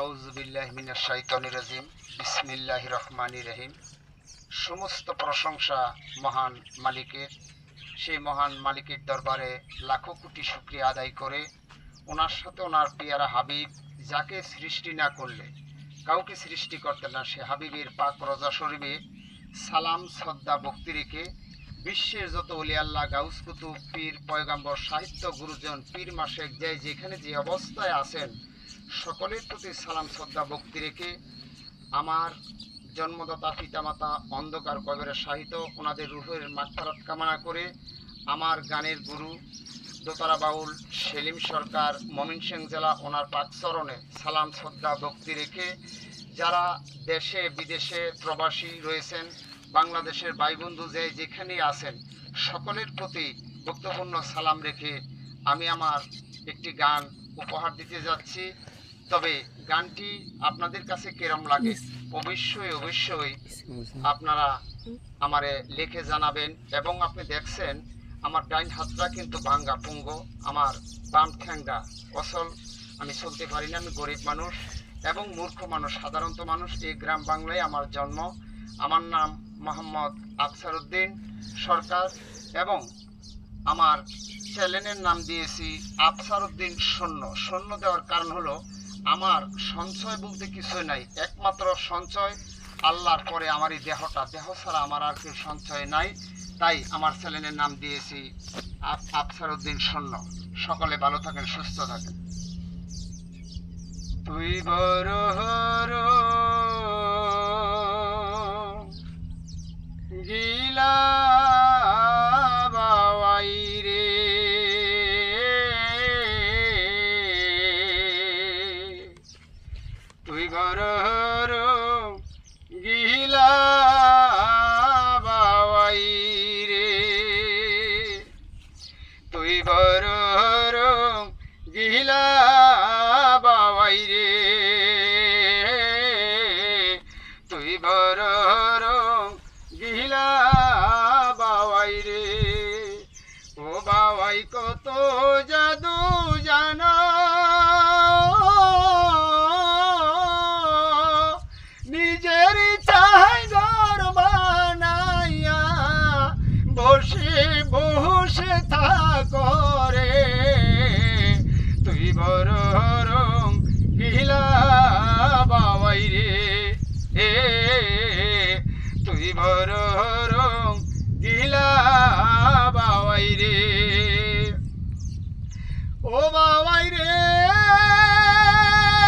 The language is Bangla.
আউযুবিল্লাহি মিনাশ শাইতানির রাজিম। বিসমিল্লাহির রহমানির রহিম। সমস্ত প্রশংসা মহান মালিকের। সেই মহান মালিকের দরবারে লাখো কোটি শুকরিয়া আদায় করে ওনার সাথে ওনার পেয়ারা হাবিব, যাকে সৃষ্টি না করলে কাউকে সৃষ্টি করতেন না, সে হাবিবের পাক রোজা শরীফে সালাম শ্রদ্ধা ভক্তি রেখে বিশ্বের যত ওলি আল্লাহ, গাউস কুতুব, পীর, পয়গাম্বর, সাহিত্য, গুরুজন, পীর মাসেক, যে যেখানে যে অবস্থায় আছেন সকলের প্রতি সালাম শ্রদ্ধা ভক্তি রেখে আমার জন্মদাতা পিতামাতা অন্ধকার কবরে শাহিত ওনাদের রুহের মাগফিরাত কামনা করে আমার গানের গুরু দোতারা বাউল সেলিম সরকার, ময়মনসিংহ জেলা, ওনার পাক চরণে সালাম শ্রদ্ধা ভক্তি রেখে যারা দেশে বিদেশে প্রবাসী রয়েছেন, বাংলাদেশের ভাই বন্ধু যে যেখানেই আছেন সকলের প্রতি গুরুত্বপূর্ণ সালাম রেখে আমি আমার একটি গান উপহার দিতে যাচ্ছি। তবে গানটি আপনাদের কাছে কেরম লাগে অবশ্যই আপনারা আমারে লিখে জানাবেন। এবং আপনি দেখছেন আমার ডাইন হাতটা কিন্তু ভাঙ্গা পুঙ্গ, আমার বাম ঠ্যাংটা অচল, আমি চলতে পারি না, আমি গরিব মানুষ এবং মূর্খ মানুষ, সাধারণত মানুষ। এই গ্রাম বাংলায় আমার জন্ম। আমার নাম মোহাম্মদ আফসার উদ্দিন সরকার এবং আমার চ্যানেলের নাম দিয়েছি আফসার উদ্দিন শূন্য। শূন্য দেওয়ার কারণ হলো আমার সঞ্চয় বলতে কিছুই নাই, একমাত্র সঞ্চয় আল্লাহর পরে আমার এই দেহটা, দেহ ছাড়া আমার আর কেউ সঞ্চয় নাই। তাই আমার চ্যানেলের নাম দিয়েছি আফসার উদ্দিন শূন্য। সকলে ভালো থাকেন, সুস্থ থাকেন। তুই বড় গিলা বাওয়াই রে, তুই গর